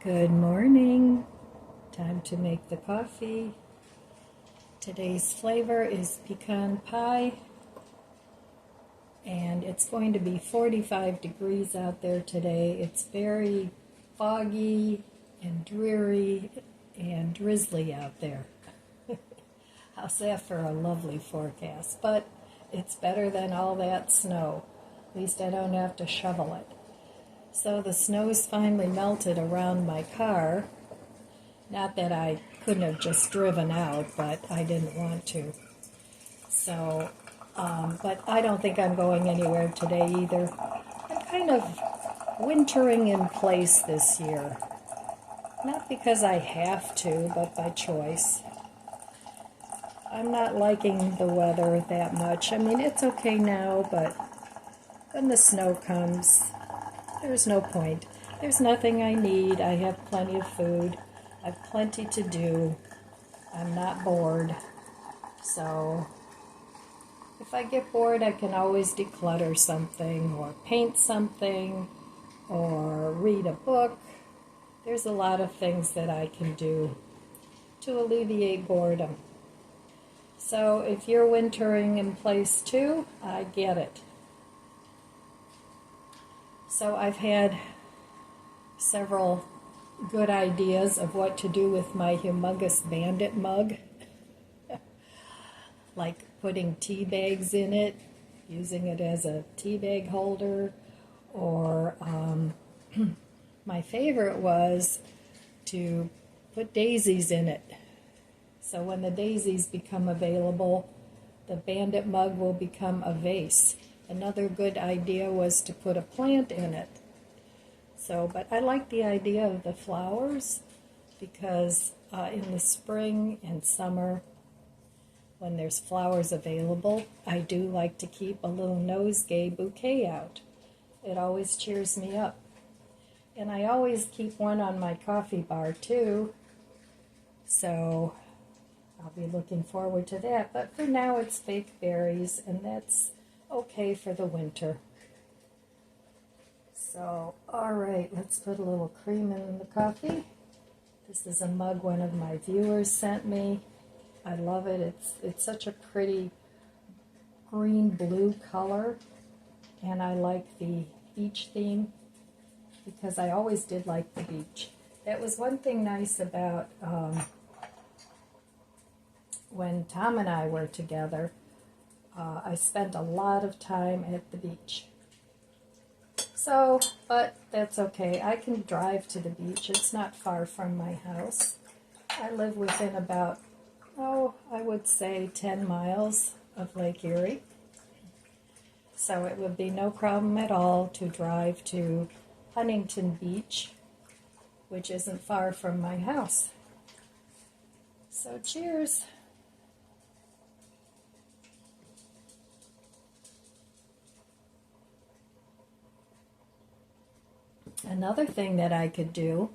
Good morning. Time to make the coffee. Today's flavor is pecan pie, and it's going to be 45 degrees out there today. It's very foggy and dreary and drizzly out there. How's that for a lovely forecast? But it's better than all that snow. At least I don't have to shovel it. So the snow's finally melted around my car. Not that I couldn't have just driven out, but I didn't want to. So, but I don't think I'm going anywhere today either. I'm kind of wintering in place this year. Not because I have to, but by choice. I'm not liking the weather that much. I mean, it's okay now, but when the snow comes, there's no point. There's nothing I need. I have plenty of food. I have plenty to do. I'm not bored. So if I get bored, I can always declutter something or paint something or read a book. There's a lot of things that I can do to alleviate boredom. So if you're wintering in place too, I get it. So I've had several good ideas of what to do with my humongous bandit mug. Like putting tea bags in it, using it as a tea bag holder, or my favorite was to put daisies in it. So when the daisies become available, the bandit mug will become a vase. Another good idea was to put a plant in it. So, but I like the idea of the flowers because in the spring and summer, when there's flowers available, I do like to keep a little nosegay bouquet out. It always cheers me up. And I always keep one on my coffee bar too. So I'll be looking forward to that. But for now, it's fake berries, and that's okay for the winter. So, all right, let's put a little cream in the coffee. This is a mug one of my viewers sent me. I love it. It's such a pretty green-blue color, and I like the beach theme because I always did like the beach. That was one thing nice about when Tom and I were together. I spent a lot of time at the beach. So, but that's okay. I can drive to the beach. It's not far from my house. I live within about, I would say 10 miles of Lake Erie. So it would be no problem at all to drive to Huntington Beach, which isn't far from my house. So cheers. Another thing that I could do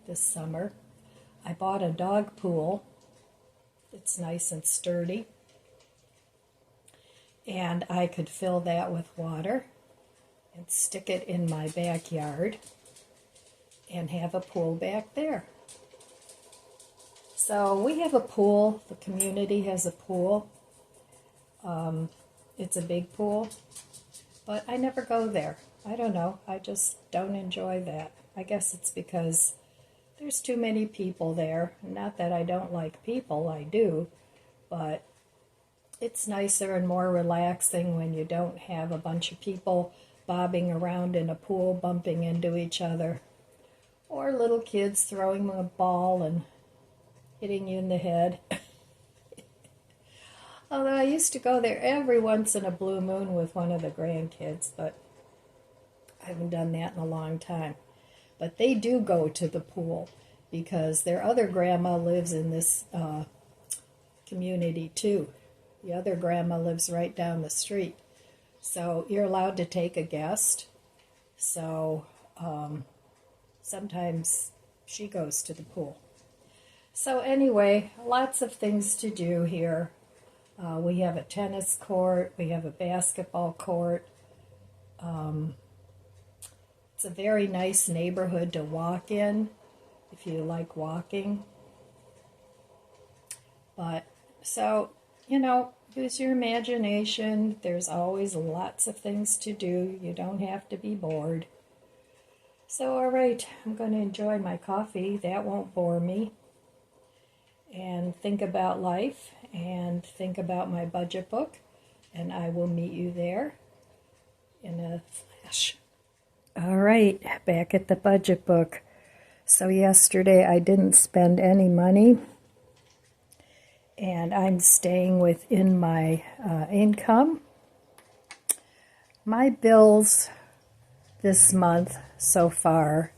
this summer, I bought a dog pool. It's nice and sturdy. And I could fill that with water and stick it in my backyard and have a pool back there. So we have a pool. The community has a pool. It's a big pool, but I never go there. I don't know. I just don't enjoy that. I guess it's because there's too many people there. Not that I don't like people, I do, but it's nicer and more relaxing when you don't have a bunch of people bobbing around in a pool, bumping into each other, or little kids throwing a ball and hitting you in the head. Although I used to go there every once in a blue moon with one of the grandkids, but I haven't done that in a long time. But they do go to the pool because their other grandma lives in this community too. The other grandma lives right down the street. So you're allowed to take a guest. So sometimes she goes to the pool. So anyway, lots of things to do here. We have a tennis court. We have a basketball court. It's a very nice neighborhood to walk in. if you like walking. But so, use your imagination. There's always lots of things to do. You don't have to be bored. So, all right, I'm going to enjoy my coffee. That won't bore me. And think about life and think about my budget book. And I will meet you there in a flash. All right, back at the budget book. So yesterday I didn't spend any money. And I'm staying within my income. My bills this month so far,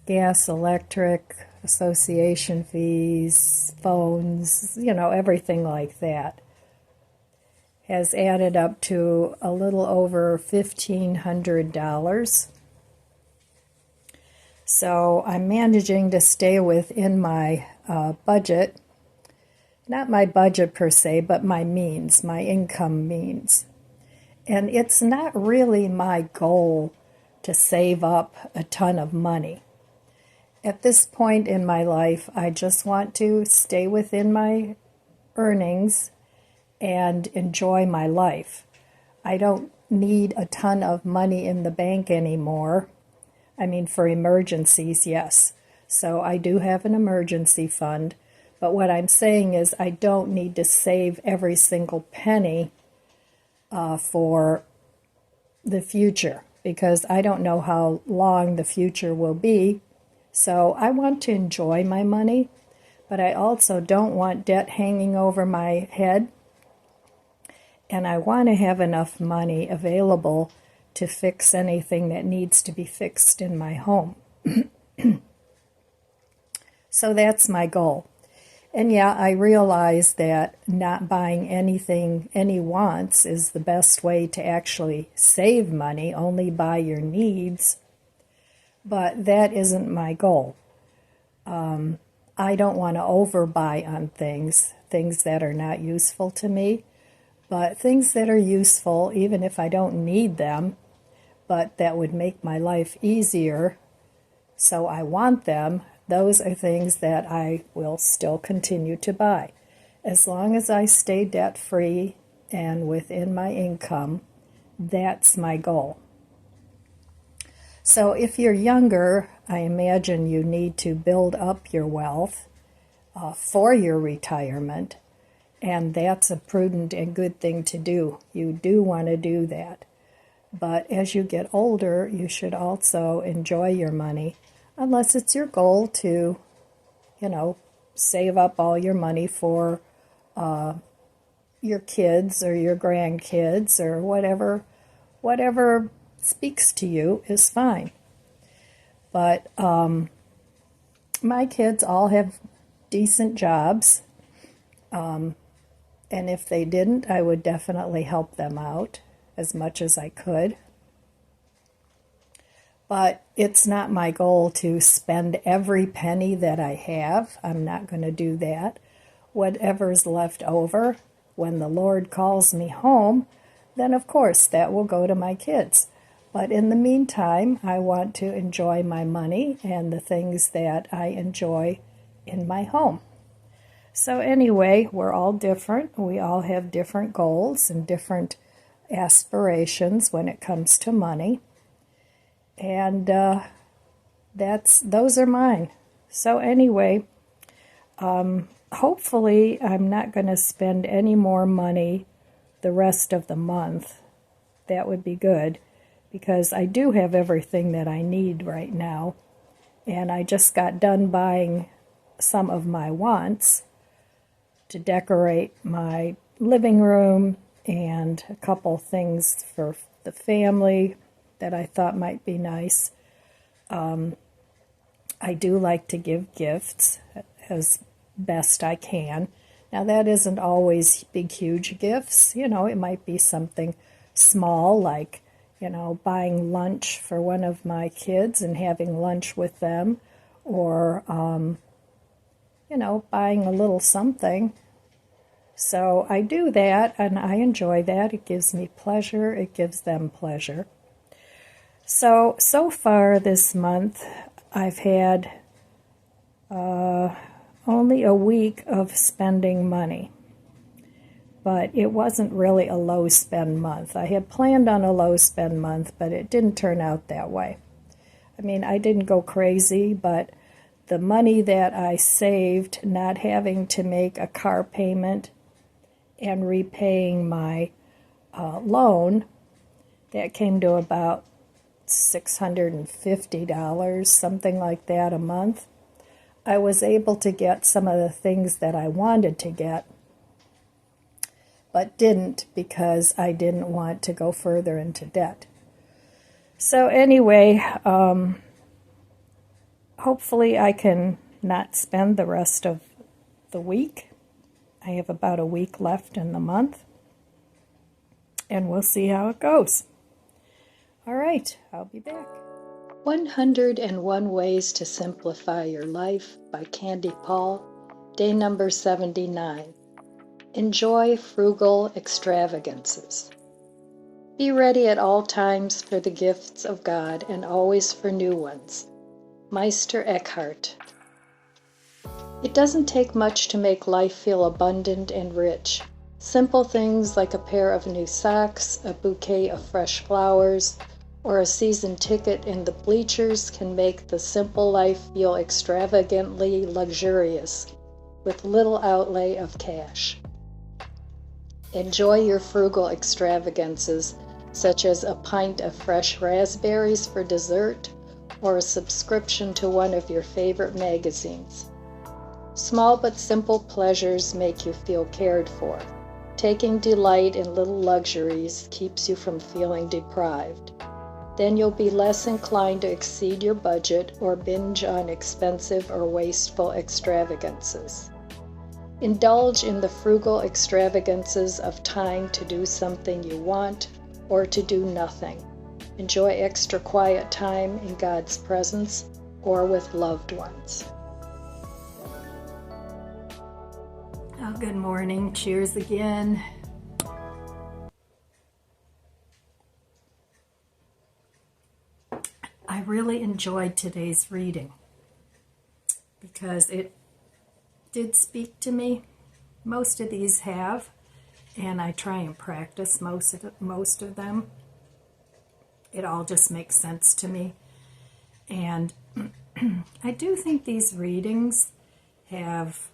gas, electric, association fees, phones, everything like that, has added up to a little over $1,500. So I'm managing to stay within my budget. Not my budget per se, but my means, my income means. And it's not really my goal to save up a ton of money. At this point in my life, I just want to stay within my earnings and enjoy my life. I don't need a ton of money in the bank anymore. I mean, for emergencies, yes. So I do have an emergency fund. But what I'm saying is I don't need to save every single penny for the future, because I don't know how long the future will be. So I want to enjoy my money, but I also don't want debt hanging over my head. And I want to have enough money available to fix anything that needs to be fixed in my home. So that's my goal. And yeah, I realize that not buying anything any wants is the best way to actually save money. Only buy your needs. But that isn't my goal. I don't want to overbuy on things that are not useful to me. But things that are useful, even if I don't need them, but that would make my life easier, so I want them, those are things that I will still continue to buy. As long as I stay debt-free and within my income, that's my goal. So if you're younger, I imagine you need to build up your wealth for your retirement, and that's a prudent and good thing to do. You do want to do that. But as you get older, you should also enjoy your money, unless it's your goal to, save up all your money for your kids or your grandkids or whatever speaks to you is fine. But my kids all have decent jobs, and if they didn't, I would definitely help them out as much as I could. But it's not my goal to spend every penny that I have. I'm not going to do that. Whatever's left over, when the Lord calls me home, then of course that will go to my kids. But in the meantime, I want to enjoy my money and the things that I enjoy in my home. So anyway, we're all different. We all have different goals and different aspirations when it comes to money. And those are mine. So anyway, hopefully I'm not going to spend any more money the rest of the month. That would be good, because I do have everything that I need right now. And I just got done buying some of my wants to decorate my living room and a couple things for the family that I thought might be nice. I do like to give gifts as best I can. Now that isn't always big, huge gifts. It might be something small, like, buying lunch for one of my kids and having lunch with them, or, buying a little something. So I do that, and I enjoy that. It gives me pleasure. It gives them pleasure. So far this month, I've had only a week of spending money. But it wasn't really a low spend month. I had planned on a low spend month, but it didn't turn out that way. I mean, I didn't go crazy, but the money that I saved, not having to make a car payment and repaying my loan, that came to about $650, something like that a month. I was able to get some of the things that I wanted to get, but didn't because I didn't want to go further into debt. So anyway, hopefully I can not spend the rest of the week. I have about a week left in the month, and we'll see how it goes. All right, I'll be back. 101 Ways to Simplify Your Life by Candy Paul, day number 79. Enjoy frugal extravagances. Be ready at all times for the gifts of God and always for new ones. Meister Eckhart. It doesn't take much to make life feel abundant and rich. Simple things like a pair of new socks, a bouquet of fresh flowers, or a season ticket in the bleachers can make the simple life feel extravagantly luxurious with little outlay of cash. Enjoy your frugal extravagances, such as a pint of fresh raspberries for dessert or a subscription to one of your favorite magazines. Small but simple pleasures make you feel cared for. Taking delight in little luxuries keeps you from feeling deprived. Then you'll be less inclined to exceed your budget or binge on expensive or wasteful extravagances. Indulge in the frugal extravagances of time to do something you want or to do nothing. Enjoy extra quiet time in God's presence or with loved ones. Oh, good morning. Cheers again. I really enjoyed today's reading because it did speak to me. Most of these have, and I try and practice most of them. It all just makes sense to me. And I do think these readings have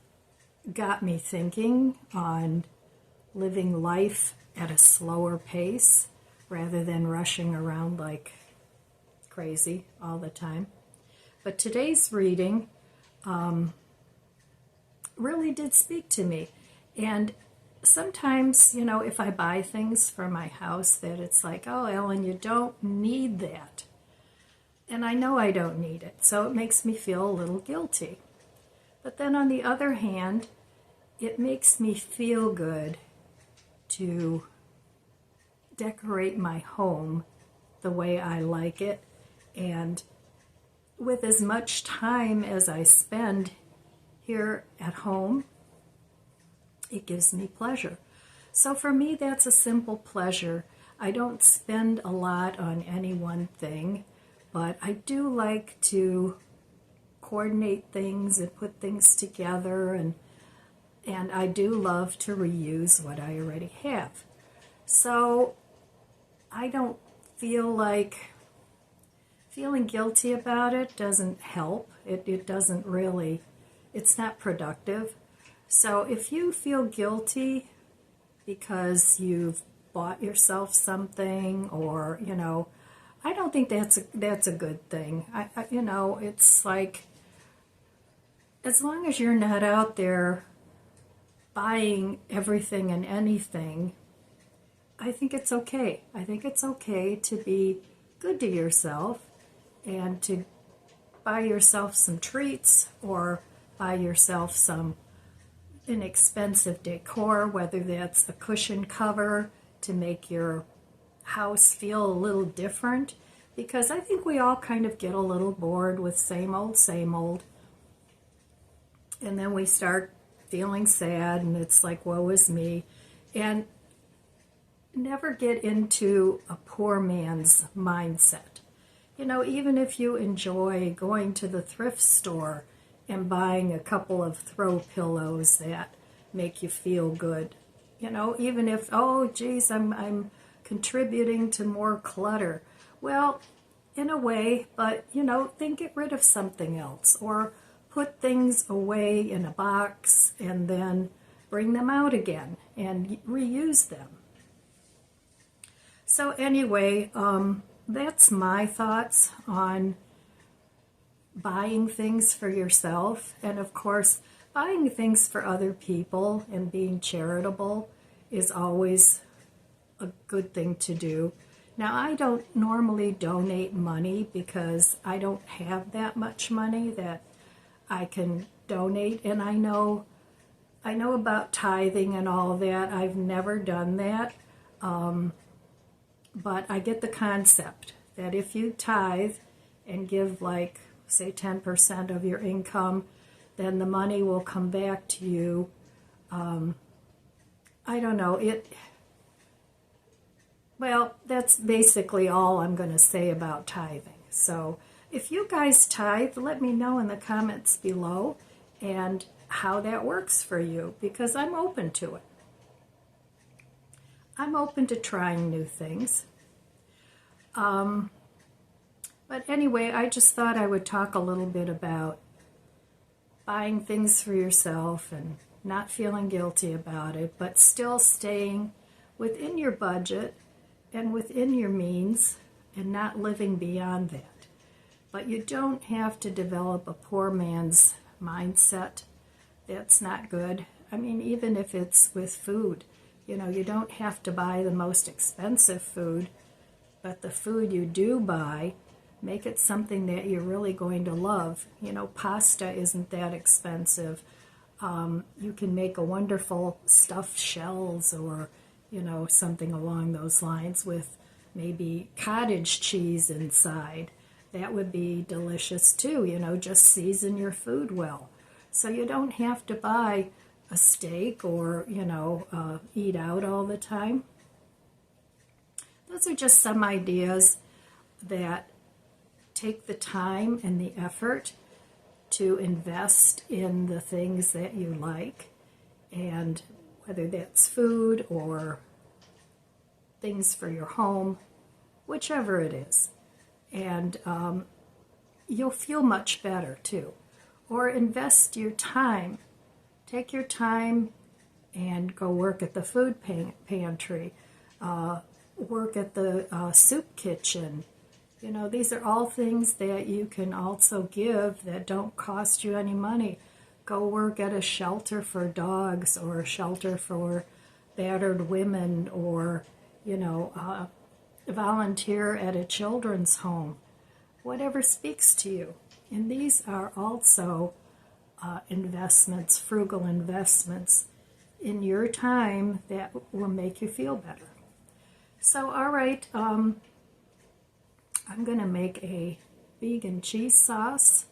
got me thinking on living life at a slower pace rather than rushing around like crazy all the time. But today's reading really did speak to me. And sometimes, if I buy things for my house that it's like, oh, Ellen, you don't need that. And I know I don't need it, so it makes me feel a little guilty. But then on the other hand, it makes me feel good to decorate my home the way I like it. And with as much time as I spend here at home, it gives me pleasure. So for me, that's a simple pleasure. I don't spend a lot on any one thing, but I do like to coordinate things and put things together, and I do love to reuse what I already have. So I don't feel like feeling guilty about it doesn't help. It doesn't really, it's not productive. So if you feel guilty because you've bought yourself something, or I don't think that's a good thing. It's like, as long as you're not out there buying everything and anything, I think it's okay. I think it's okay to be good to yourself and to buy yourself some treats or buy yourself some inexpensive decor, whether that's a cushion cover to make your house feel a little different, because I think we all kind of get a little bored with same old, and then we start feeling sad and it's like, woe is me. And never get into a poor man's mindset. Even if you enjoy going to the thrift store and buying a couple of throw pillows that make you feel good. You know, even if, oh geez, I'm contributing to more clutter. Well, in a way, but you know, then get rid of something else, or put things away in a box and then bring them out again and reuse them. So anyway, that's my thoughts on buying things for yourself, and of course buying things for other people and being charitable is always a good thing to do. Now, I don't normally donate money because I don't have that much money that I can donate, and I know about tithing and all that. I've never done that, but I get the concept that if you tithe and give, like, say 10% of your income, then the money will come back to you. I don't know, well, that's basically all I'm going to say about tithing. So if you guys tithe, let me know in the comments below and how that works for you, because I'm open to it. I'm open to trying new things. But anyway, I just thought I would talk a little bit about buying things for yourself and not feeling guilty about it, but still staying within your budget and within your means and not living beyond that. But you don't have to develop a poor man's mindset. That's not good. I mean, even if it's with food, you know, you don't have to buy the most expensive food, but the food you do buy, make it something that you're really going to love. You know, pasta isn't that expensive. You can make a wonderful stuffed shells, or, you know, something along those lines with maybe cottage cheese inside. That would be delicious too. You know, just season your food well. So you don't have to buy a steak or, you know, eat out all the time. Those are just some ideas that take the time and the effort to invest in the things that you like, and whether that's food or things for your home, whichever it is. And you'll feel much better too. Or invest your time. Take your time and go work at the food pantry, work at the soup kitchen. You know, these are all things that you can also give that don't cost you any money. Go work at a shelter for dogs, or a shelter for battered women, or, you know, volunteer at a children's home. Whatever speaks to you. And these are also investments, frugal investments in your time that will make you feel better. So, all right, I'm going to make a vegan cheese sauce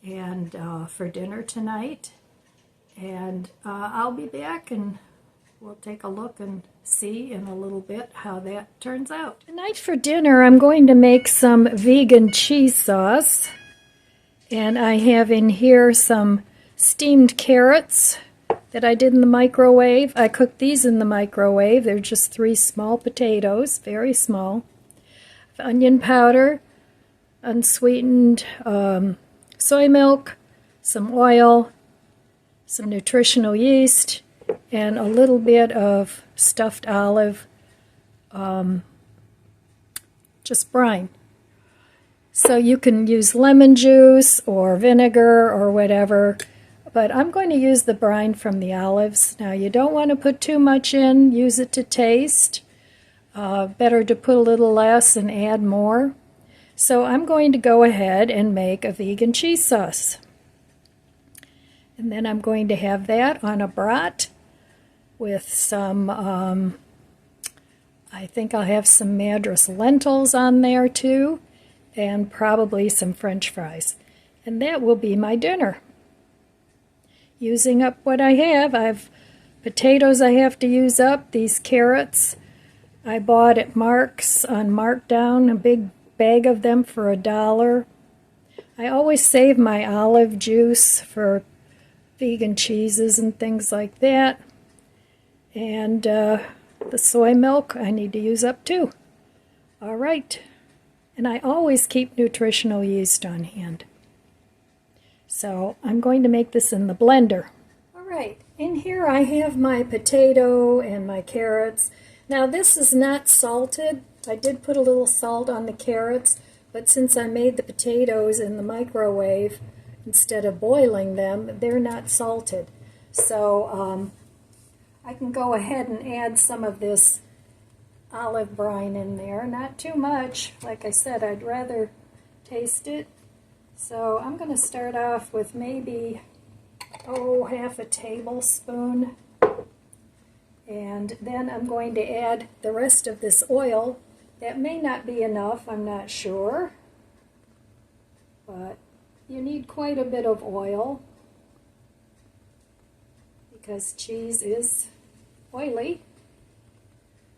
and for dinner tonight, and I'll be back and we'll take a look and see in a little bit how that turns out. Tonight for dinner, I'm going to make some vegan cheese sauce, and I have in here some steamed carrots that I did in the microwave. I cooked these in the microwave. They're just 3 small potatoes, very small. Onion powder, unsweetened soy milk, some oil, some nutritional yeast, and a little bit of stuffed olive, just brine. So you can use lemon juice or vinegar or whatever, but I'm going to use the brine from the olives. Now, you don't want to put too much in, use it to taste. Better to put a little less and add more. So I'm going to go ahead and make a vegan cheese sauce. And then I'm going to have that on a brat with some, I think I'll have some Madras lentils on there too, and probably some French fries. And that will be my dinner. Using up what I have potatoes I have to use up, these carrots I bought at Mark's on markdown, a big bag of them for $1. I always save my olive juice for vegan cheeses and things like that. And the soy milk I need to use up too. All right. And I always keep nutritional yeast on hand. So I'm going to make this in the blender. All right, in here I have my potato and my carrots. Now this is not salted. I did put a little salt on the carrots, but since I made the potatoes in the microwave instead of boiling them, they're not salted. So I can go ahead and add some of this olive brine in there. Not too much. Like I said, I'd rather taste it. So I'm going to start off with maybe, half a tablespoon. And then I'm going to add the rest of this oil. That may not be enough, I'm not sure. But you need quite a bit of oil because cheese is oily.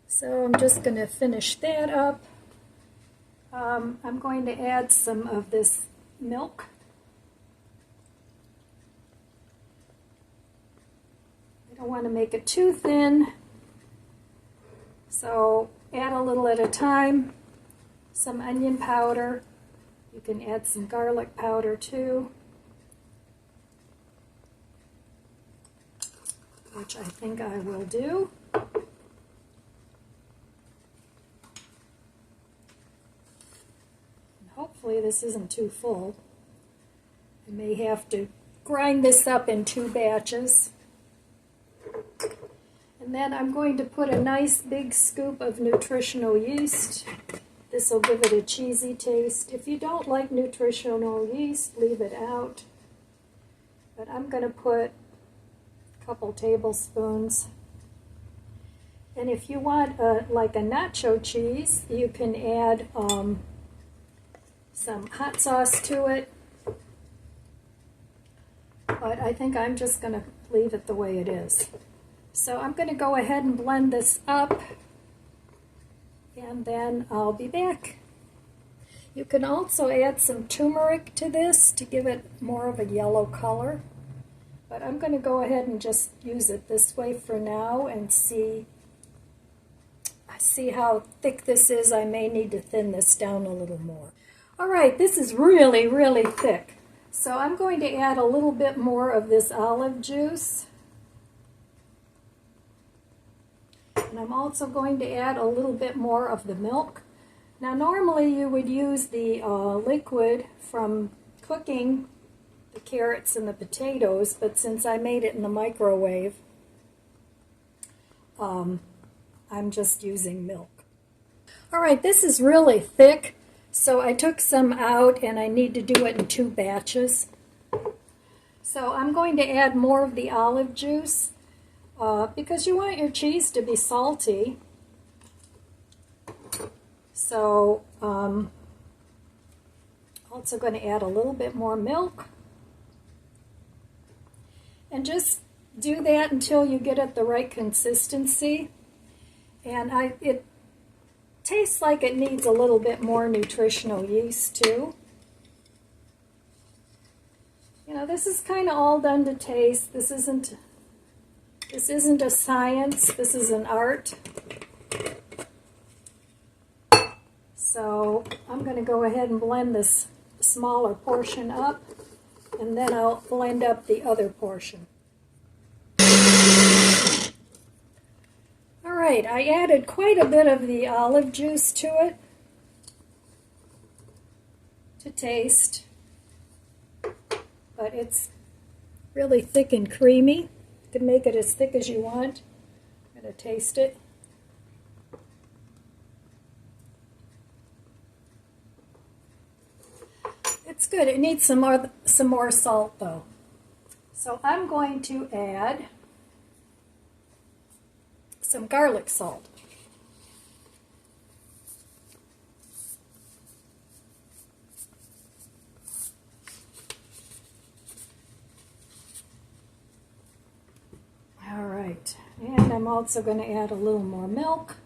So I'm just going to finish that up. I'm going to add some of this milk. I don't want to make it too thin, so add a little at a time. Some onion powder. You can add some garlic powder too, which I think I will do. Hopefully this isn't too full. I may have to grind this up in 2 batches. And then I'm going to put a nice big scoop of nutritional yeast. This will give it a cheesy taste. If you don't like nutritional yeast, leave it out. But I'm going to put a couple tablespoons. And if you want like a nacho cheese, you can add some hot sauce to it, but I think I'm just going to leave it the way it is. So I'm going to go ahead and blend this up, and then I'll be back. You can also add some turmeric to this to give it more of a yellow color, but I'm going to go ahead and just use it this way for now and see how thick this is. I may need to thin this down a little more. All right, this is really, really thick. So I'm going to add a little bit more of this olive juice. And I'm also going to add a little bit more of the milk. Now normally you would use the liquid from cooking the carrots and the potatoes, but since I made it in the microwave, I'm just using milk. All right, this is really thick. So I took some out and I need to do it in 2 batches. So I'm going to add more of the olive juice because you want your cheese to be salty. So also going to add a little bit more milk. And just do that until you get it the right consistency. And it tastes like it needs a little bit more nutritional yeast too. You know, this is kind of all done to taste. This isn't a science. This is an art. So I'm going to go ahead and blend this smaller portion up, and then I'll blend up the other portion. Alright, I added quite a bit of the olive juice to it to taste, but it's really thick and creamy. You can make it as thick as you want. I'm going to taste it. It's good. It needs some more salt though. So I'm going to add some garlic salt. All right, and I'm also going to add a little more milk.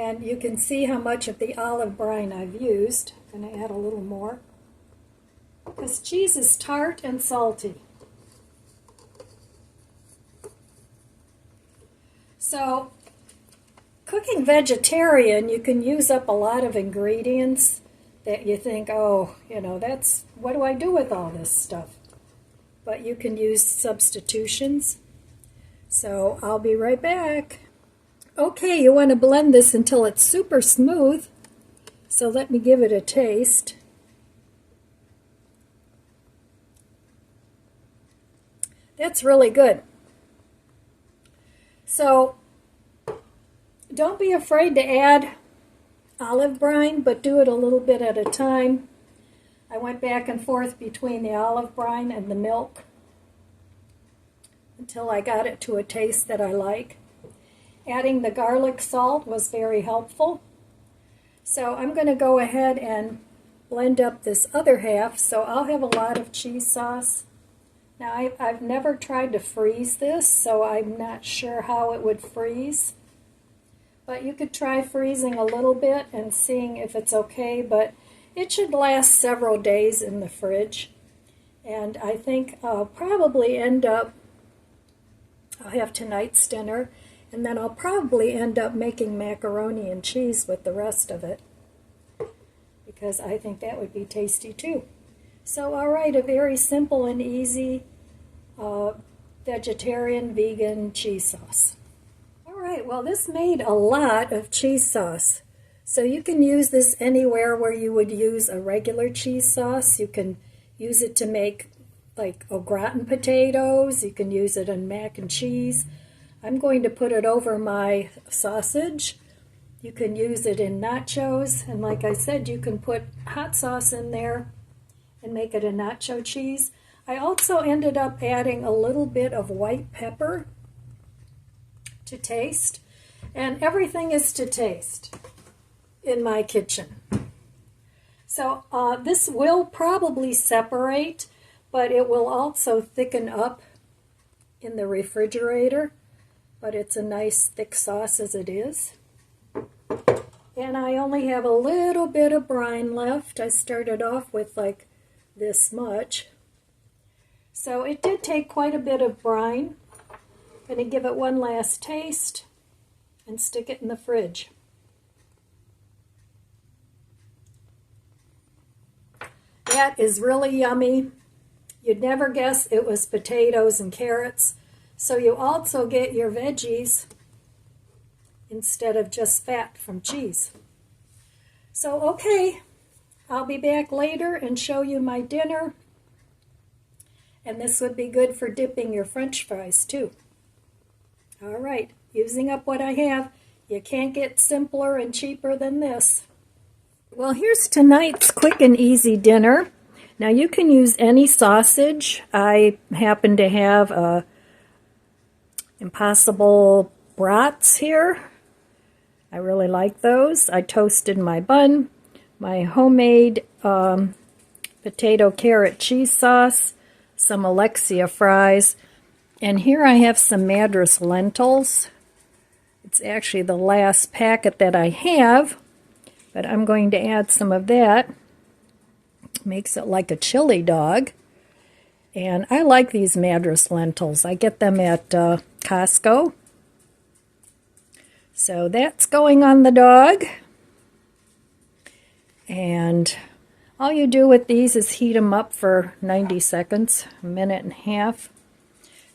And you can see how much of the olive brine I've used. I'm going to add a little more, because cheese is tart and salty. So, cooking vegetarian, you can use up a lot of ingredients that you think, oh, you know, what do I do with all this stuff? But you can use substitutions. So I'll be right back. Okay, you want to blend this until it's super smooth. So let me give it a taste. That's really good. So don't be afraid to add olive brine, but do it a little bit at a time. I went back and forth between the olive brine and the milk until I got it to a taste that I like. Adding the garlic salt was very helpful. So I'm going to go ahead and blend up this other half, so I'll have a lot of cheese sauce. Now, I've never tried to freeze this, so I'm not sure how it would freeze. But you could try freezing a little bit and seeing if it's okay, but it should last several days in the fridge. And I think I'll probably I'll have tonight's dinner, and then I'll probably end up making macaroni and cheese with the rest of it, because I think that would be tasty too. So, all right, a very simple and easy vegetarian, vegan cheese sauce. All right, well, this made a lot of cheese sauce. So you can use this anywhere where you would use a regular cheese sauce. You can use it to make like au gratin potatoes. You can use it in mac and cheese. I'm going to put it over my sausage. You can use it in nachos. And like I said, you can put hot sauce in there and make it a nacho cheese. I also ended up adding a little bit of white pepper to taste. And everything is to taste in my kitchen. So this will probably separate, but it will also thicken up in the refrigerator. But it's a nice thick sauce as it is. And I only have a little bit of brine left. I started off with like this much. So it did take quite a bit of brine. I'm going to give it one last taste and stick it in the fridge. That is really yummy. You'd never guess it was potatoes and carrots. So you also get your veggies instead of just fat from cheese. So, okay, I'll be back later and show you my dinner. And this would be good for dipping your French fries too. All right, using up what I have. You can't get simpler and cheaper than this. Well, here's tonight's quick and easy dinner. Now you can use any sausage. I happen to have Impossible brats here. I really like those. I toasted my bun, my homemade potato carrot cheese sauce, some Alexia fries, and here I have some Madras lentils. It's actually the last packet that I have, but I'm going to add some of that. Makes it like a chili dog. And I like these Madras lentils. I get them at Costco. So that's going on the dog. And all you do with these is heat them up for 90 seconds, a minute and a half.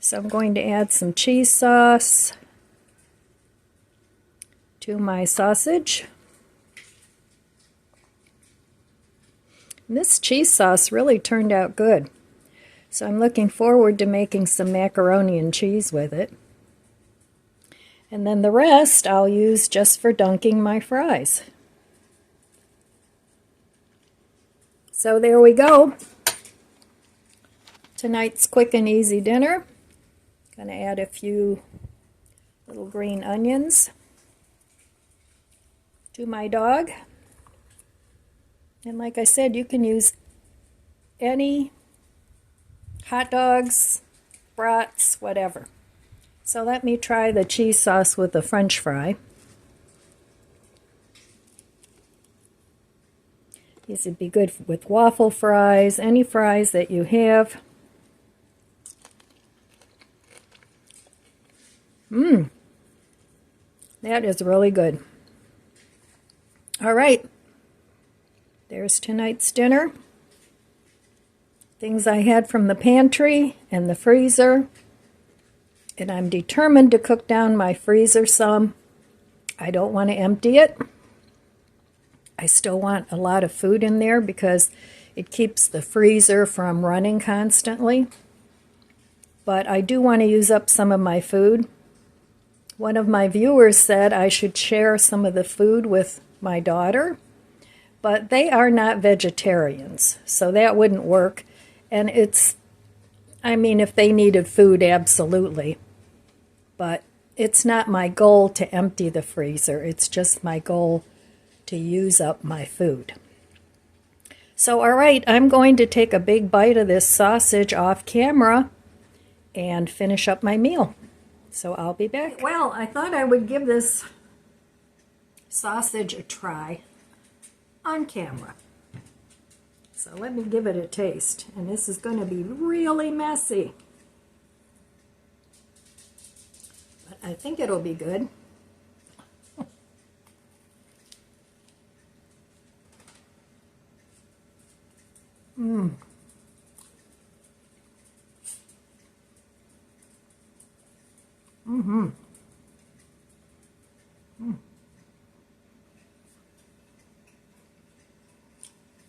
So I'm going to add some cheese sauce to my sausage. And this cheese sauce really turned out good. So I'm looking forward to making some macaroni and cheese with it. And then the rest I'll use just for dunking my fries. So there we go. Tonight's quick and easy dinner. Gonna add a few little green onions to my dog. And like I said, you can use any hot dogs, brats, whatever. So let me try the cheese sauce with the French fry. These would be good with waffle fries, any fries that you have. That is really good. All right, there's tonight's dinner. Things I had from the pantry and the freezer. And I'm determined to cook down my freezer some. I don't want to empty it. I still want a lot of food in there because it keeps the freezer from running constantly. But I do want to use up some of my food. One of my viewers said I should share some of the food with my daughter, but they are not vegetarians, so that wouldn't work. And I mean, if they needed food, absolutely. But it's not my goal to empty the freezer. It's just my goal to use up my food. So, all right, I'm going to take a big bite of this sausage off camera and finish up my meal. So I'll be back. Well, I thought I would give this sausage a try on camera. So let me give it a taste. And this is going to be really messy. But I think it'll be good.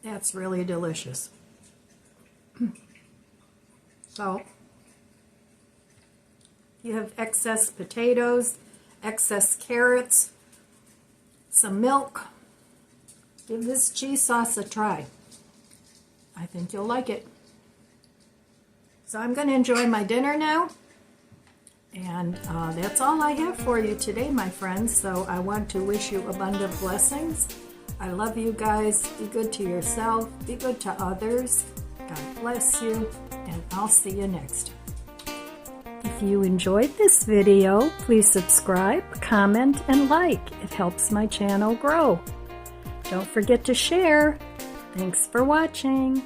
That's really delicious. So, you have excess potatoes, excess carrots, some milk. Give this cheese sauce a try. I think you'll like it. So I'm going to enjoy my dinner now. And that's all I have for you today, my friends. So I want to wish you abundant blessings. I love you guys. Be good to yourself. Be good to others. God bless you. And I'll see you next time. If you enjoyed this video, please subscribe, comment, and like. It helps my channel grow. Don't forget to share. Thanks for watching.